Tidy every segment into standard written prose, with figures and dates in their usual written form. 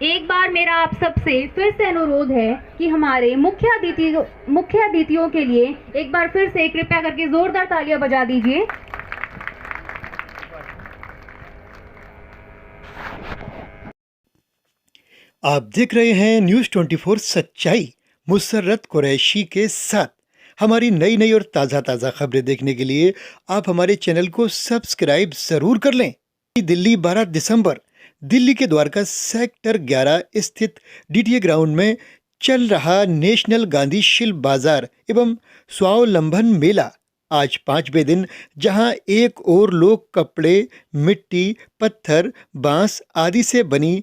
एक बार मेरा आप सबसे फिर से अनुरोध है कि हमारे मुख्य अतिथियों के लिए एक बार फिर से कृपया करके जोरदार तालियां बजा दीजिए। आप देख रहे हैं न्यूज़ 24 सच्चाई मुसर्रत कुरैशी के साथ। हमारी नई नई और ताज़ा खबरें देखने के लिए आप हमारे चैनल को सब्सक्राइब ज़रूर कर लें। दिल्ली 12 दिसंबर दिल्ली के द्वारका सेक्टर 11 स्थित डीटीए ग्राउंड में चल रहा नेशनल गांधी शिल्प बाजार एवं स्वावलंबन मेला आज 5वें दिन, जहां एक और लोग कपड़े, मिट्टी, पत्थर, बांस आदि से बनी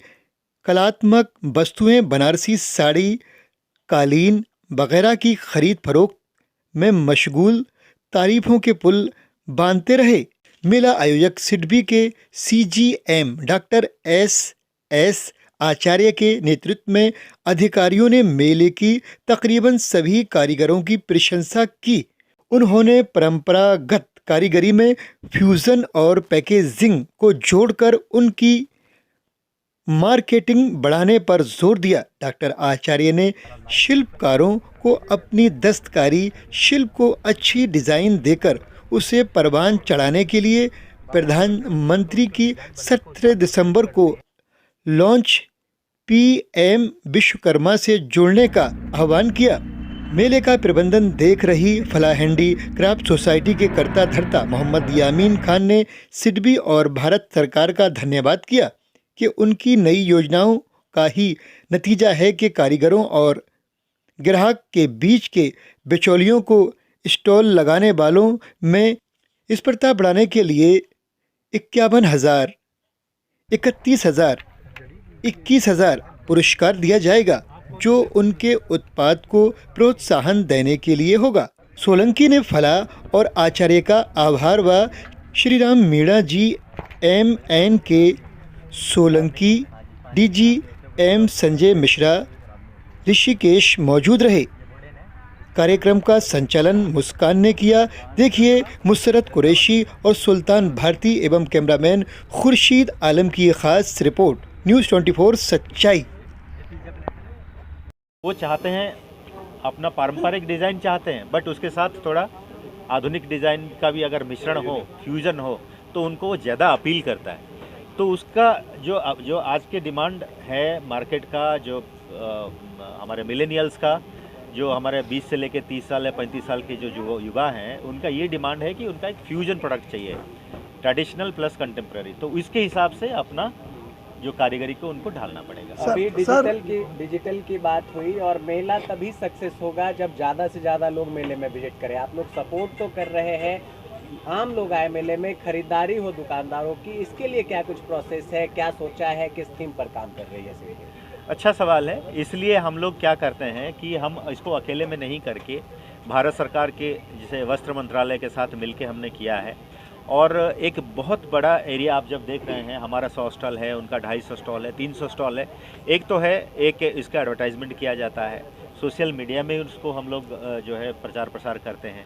कलात्मक वस्तुएं, बनारसी साड़ी, कालीन वगैरह की खरीद फरोख्त में मशगूल तारीफों के पुल बांधते रहे। मेला आयोजक सिडबी के सीजीएम डॉक्टर एस आचार्य के नेतृत्व में अधिकारियों ने मेले की तकरीबन सभी कारीगरों की प्रशंसा की। उन्होंने परंपरागत कारीगरी में फ्यूजन और पैकेजिंग को जोड़कर उनकी मार्केटिंग बढ़ाने पर जोर दिया। डॉक्टर आचार्य ने शिल्पकारों को अपनी दस्तकारी शिल्प को अच्छी डिज़ाइन देकर उसे परवान चढ़ाने के लिए प्रधानमंत्री की 17 दिसंबर को लॉन्च पीएम विश्वकर्मा से जुड़ने का आह्वान किया। मेले का प्रबंधन देख रही फलाह हैंडी क्राफ्ट सोसाइटी के कर्ता धर्ता मोहम्मद यामीन खान ने सिडबी और भारत सरकार का धन्यवाद किया कि उनकी नई योजनाओं का ही नतीजा है कि कारीगरों और ग्राहक के बीच के बिचौलियों को स्टॉल लगाने वालों में स्पर्धा बढ़ाने के लिए 51,000, 31,000, 21,000 पुरस्कार दिया जाएगा, जो उनके उत्पाद को प्रोत्साहन देने के लिए होगा। सोलंकी ने फलाह और आचार्य का आभार व श्रीराम मीणा जी MN के सोलंकी, डीजी एम संजय मिश्रा, ऋषिकेश मौजूद रहे। कार्यक्रम का संचालन मुस्कान ने किया। देखिए मुसर्रत कुरैशी और सुल्तान भारती एवं कैमरामैन खुर्शीद आलम की खास रिपोर्ट। न्यूज़ 24 सच्चाई। वो चाहते हैं अपना पारंपरिक डिज़ाइन चाहते हैं, बट उसके साथ थोड़ा आधुनिक डिज़ाइन का भी अगर मिश्रण हो, फ्यूजन हो, तो उनको वो ज़्यादा अपील करता है। तो उसका जो आज के डिमांड है मार्केट का, जो हमारे मिलेनियल्स का, जो हमारे 20 से लेकर 30 साल या 35 साल के जो युवा हैं, उनका ये डिमांड है कि उनका एक फ्यूजन प्रोडक्ट चाहिए, ट्रेडिशनल प्लस कंटेम्प्रेरी। तो इसके हिसाब से अपना जो कारीगरी को उनको ढालना पड़ेगा। अभी डिजिटल की बात हुई, और मेला तभी सक्सेस होगा जब ज़्यादा से ज़्यादा लोग मेले में विजिट करें। आप लोग सपोर्ट तो कर रहे हैं, आम लोग आए मेले में, खरीदारी हो दुकानदारों की, इसके लिए क्या कुछ प्रोसेस है, क्या सोचा है, किस थीम पर काम कर रही है? अच्छा सवाल है। इसलिए हम लोग क्या करते हैं कि हम इसको अकेले में नहीं करके भारत सरकार के जैसे वस्त्र मंत्रालय के साथ मिलके हमने किया है, और एक बहुत बड़ा एरिया आप जब देख रहे हैं, हमारा 100 स्टॉल है, उनका 250 स्टॉल है, 300 स्टॉल है। एक तो है एक इसका एडवर्टाइजमेंट किया जाता है, सोशल मीडिया में उसको हम लोग जो है प्रचार प्रसार करते हैं,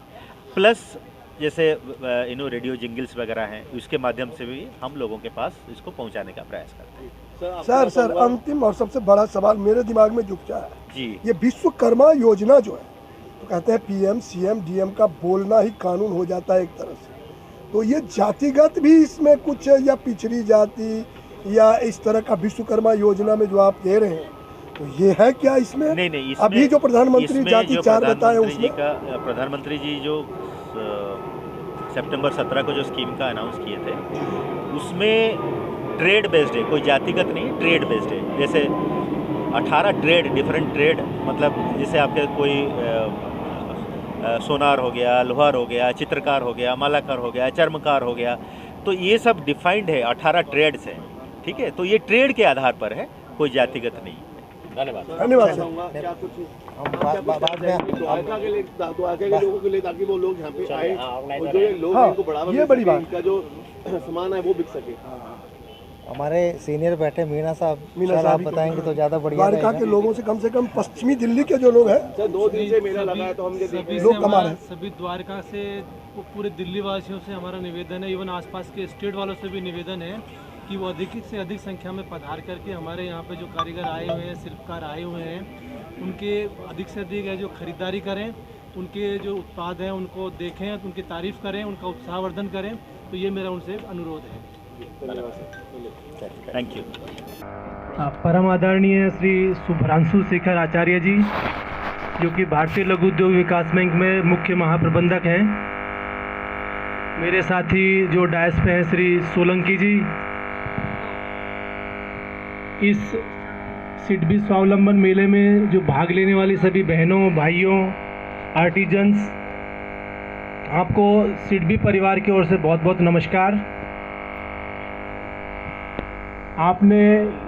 प्लस जैसे रेडियो जिंगल्स वगैरह हैं, उसके माध्यम से भी हम लोगों के पास इसको पहुंचाने का प्रयास करते हैं। सर अंतिम और सबसे बड़ा सवाल मेरे दिमाग में जुटता है जी, ये विश्वकर्मा योजना जो है, तो कहते हैं PM CM DM का बोलना ही कानून हो जाता है एक तरह से, तो ये जातिगत भी इसमें कुछ, या पिछड़ी जाति या इस तरह का विश्वकर्मा योजना में जो आप दे रहे हैं, तो ये है क्या इसमें? नहीं, इसमें अभी जो प्रधानमंत्री जाति 4 बताए उसमें प्रधानमंत्री जी जो सितंबर 17 को जो स्कीम का अनाउंस किए थे, उसमें ट्रेड बेस्ड है, कोई जातिगत नहीं, ट्रेड बेस्ड है। जैसे 18 ट्रेड, डिफरेंट ट्रेड, मतलब जैसे आपके कोई सोनार हो गया, लोहार हो गया, चित्रकार हो गया, मालाकार हो गया, चर्मकार हो गया, तो ये सब डिफाइंड है, 18 ट्रेड्स हैं, ठीक है। तो ये ट्रेड के आधार पर है, कोई जातिगत नहीं। धन्यवाद क्या कुछ के लोगों के लिए, ताकि वो लोग यहाँ पे आए और जो लोग इनको बढ़ावा, ये बड़ी बात, इनका जो सामान है वो बिक सके। हमारे सीनियर बैठे मीना साहब आप बताएंगे तो ज़्यादा बढ़िया रहेगा। द्वारका के लोगों से कम पश्चिमी दिल्ली के जो लोग हैं, सर 2 दिन से मेला लगा है, तो हम लोग कमा रहे हैं। सभी द्वारका से पूरे दिल्ली वासियों से हमारा निवेदन है, इवन आसपास के स्टेट वालों से भी निवेदन है कि वो अधिक से अधिक संख्या में पधार करके हमारे यहाँ पे जो कारीगर आए हुए हैं, शिल्पकार आए हुए हैं, उनके अधिक से अधिक है जो ख़रीदारी करें, उनके जो उत्पाद हैं उनको देखें, उनकी तारीफ़ करें, उनका उत्साहवर्धन करें। तो ये मेरा उनसे अनुरोध है। Thank you. परम आदरणीय श्री शुभ्रांशु शेखर आचार्य जी, जो कि भारतीय लघु उद्योग विकास बैंक में मुख्य महाप्रबंधक हैं। मेरे साथी जो डायस पे हैं श्री सोलंकी जी, इस सिडबी स्वावलंबन मेले में जो भाग लेने वाली सभी बहनों, भाइयों, आर्टिजन्स, आपको सिडबी परिवार की ओर से बहुत बहुत नमस्कार। आपने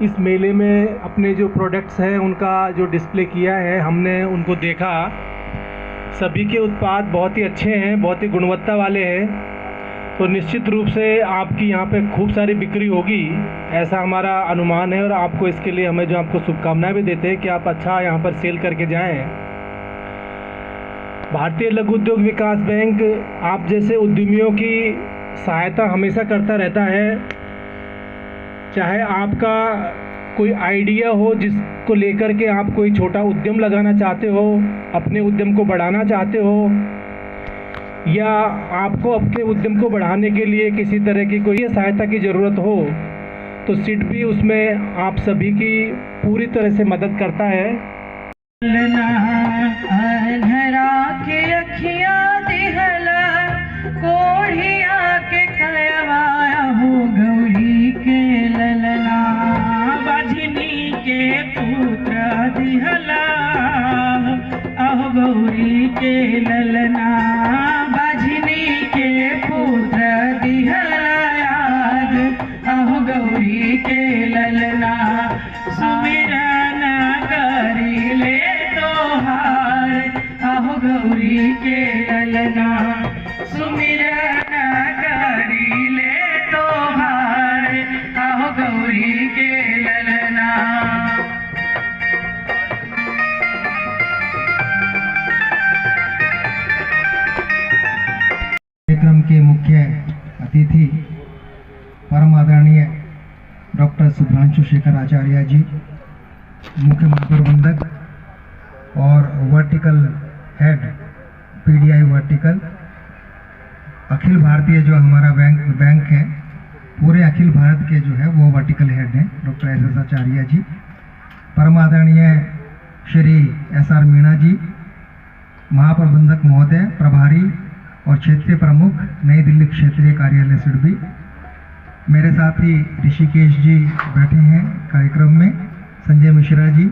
इस मेले में अपने जो प्रोडक्ट्स हैं उनका जो डिस्प्ले किया है, हमने उनको देखा। सभी के उत्पाद बहुत ही अच्छे हैं, बहुत ही गुणवत्ता वाले हैं। तो निश्चित रूप से आपकी यहाँ पे खूब सारी बिक्री होगी, ऐसा हमारा अनुमान है। और आपको इसके लिए हमें जो आपको शुभकामनाएं भी देते हैं कि आप अच्छा यहाँ पर सेल करके जाएं। भारतीय लघु उद्योग विकास बैंक आप जैसे उद्यमियों की सहायता हमेशा करता रहता है। चाहे आपका कोई आइडिया हो जिसको लेकर के आप कोई छोटा उद्यम लगाना चाहते हो, अपने उद्यम को बढ़ाना चाहते हो, या आपको अपने उद्यम को बढ़ाने के लिए किसी तरह की कोई सहायता की ज़रूरत हो, तो सिडबी उसमें आप सभी की पूरी तरह से मदद करता है। अंधरा के अखियाँ दिहला, कोढ़िया के कयवाया हो गौरी के ललना, बजनी के पुत्र दिहला, अहो गौरी के ललना, बजनी के पुत्र दिहला याद, अहो गौरी के ललना, सुमिरन करी ले तोहार, अहो गौरी के ललना, सुमिरन करी ले तोहार, अहो गौरी के ललना। कार्यक्रम के मुख्य अतिथि परम आदरणीय डॉक्टर शुभ्रांशु शेखर आचार्य जी, मुख्य महाप्रबंधक और vertical head PDI vertical, Akhil Bharatiya जो हमारा बैंक है, पूरे अखिल भारत के जो है वो वर्टिकल हेड हैं डॉक्टर एस आचार्य जी, परम आदरणीय श्री SR मीणा जी, महाप्रबंधक महोदय, प्रभारी और क्षेत्रीय प्रमुख, नई दिल्ली क्षेत्रीय कार्यालय सिडबी, मेरे साथी ऋषिकेश जी बैठे हैं कार्यक्रम में, संजय मिश्रा जी,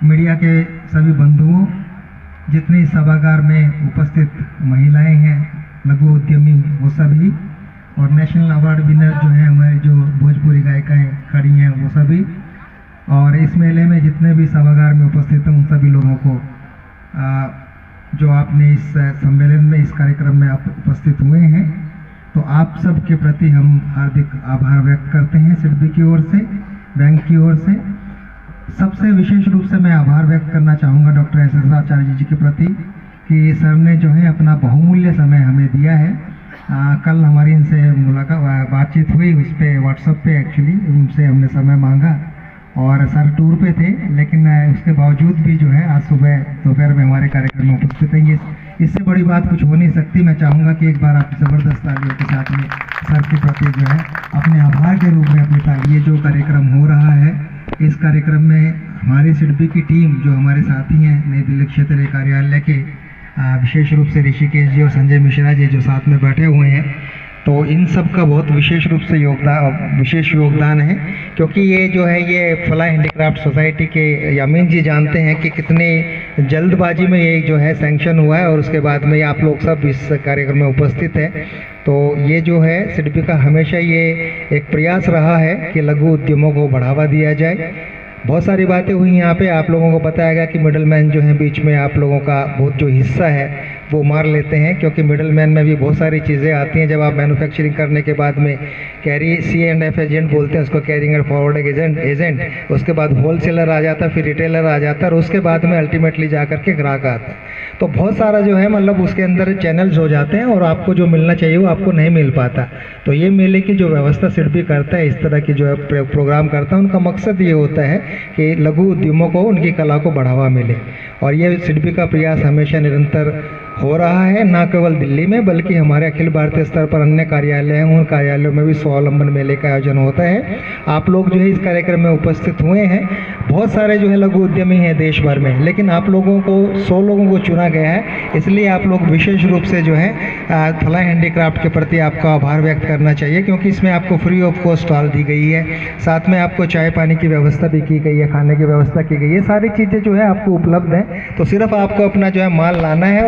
मीडिया के सभी बंधुओं, जितनी सभागार में उपस्थित महिलाएं हैं, लघु उद्यमी, वो सभी, और नेशनल अवार्ड विनर जो हैं हमारे जो भोजपुरी गायिकाएं खड़ी हैं वो सभी, और इस मेले में जितने भी सभागार में उपस्थित हैं उन सभी लोगों को जो आपने इस सम्मेलन में, इस कार्यक्रम में आप उपस्थित हुए हैं, तो आप सब के प्रति हम हार्दिक आभार व्यक्त करते हैं सिडबी की ओर से, बैंक की ओर से। सबसे विशेष रूप से मैं आभार व्यक्त करना चाहूँगा डॉक्टर एस आचार्य जी के प्रति कि सर ने जो है अपना बहुमूल्य समय हमें दिया है। कल हमारी इनसे मुलाकात बातचीत हुई, उस पर व्हाट्सएप पे एक्चुअली उनसे हमने समय मांगा, और सर टूर पे थे, लेकिन उसके बावजूद भी जो है आज सुबह दोपहर में हमारे कार्यक्रम में उपस्थित हैं। इससे बड़ी बात कुछ हो नहीं सकती। मैं चाहूँगा कि एक बार आप ज़बरदस्त तालियों के साथ में सर के प्रति जो है अपने आभार के रूप में अपनी ताली, ये जो कार्यक्रम हो रहा है, इस कार्यक्रम में हमारी सिडबी की टीम जो हमारे साथी हैं नई दिल्ली क्षेत्रीय कार्यालय के, विशेष रूप से ऋषिकेश जी और संजय मिश्रा जी जो साथ में बैठे हुए हैं, तो इन सब का बहुत विशेष रूप से विशेष योगदान है, क्योंकि ये जो है ये फला हैंडीक्राफ्ट सोसाइटी के यामीन जी जानते हैं कि कितने जल्दबाजी में ये जो है सैंक्शन हुआ है, और उसके बाद में आप लोग सब इस कार्यक्रम में उपस्थित हैं। तो ये जो है सिडबी का हमेशा ये एक प्रयास रहा है कि लघु उद्यमों को बढ़ावा दिया जाए। बहुत सारी बातें हुई यहाँ पे, आप लोगों को बताया गया कि मिडलमैन जो है बीच में आप लोगों का बहुत जो हिस्सा है वो मार लेते हैं, क्योंकि मिडलमैन में भी बहुत सारी चीज़ें आती हैं। जब आप मैन्युफैक्चरिंग करने के बाद में कैरी C&F एजेंट बोलते हैं उसको, कैरिंग एंड फॉरवर्डिंग एजेंट, उसके बाद होलसेलर आ जाता, फिर रिटेलर आ जाता, और उसके बाद में अल्टीमेटली जा करके ग्राहक आता। तो बहुत सारा जो है मतलब उसके अंदर चैनल्स हो जाते हैं और आपको जो मिलना चाहिए वो आपको नहीं मिल पाता। तो ये मेले की जो व्यवस्था सिडबी करता है, इस तरह की जो है प्रोग्राम करता है, उनका मकसद ये होता है कि लघु उद्यमों को उनकी कला को बढ़ावा मिले। और ये सिडबी का प्रयास हमेशा निरंतर हो रहा है, ना केवल दिल्ली में बल्कि हमारे अखिल भारतीय स्तर पर अन्य कार्यालय हैं, उन कार्यालयों में भी स्वावलंबन मेले का आयोजन होता है। आप लोग जो है इस कार्यक्रम में उपस्थित हुए हैं। बहुत सारे जो है लघु उद्यमी हैं देश भर में, लेकिन आप लोगों को 100 लोगों को चुना गया है, इसलिए आप लोग विशेष रूप से जो है थलाई हैंडीक्राफ्ट के प्रति आपका आभार व्यक्त करना चाहिए, क्योंकि इसमें आपको फ्री ऑफ कॉस्ट स्टॉल दी गई है, साथ में आपको चाय पानी की व्यवस्था भी की गई है, खाने की व्यवस्था की गई है, सारी चीज़ें जो है आपको उपलब्ध हैं। तो सिर्फ आपको अपना जो है माल लाना है।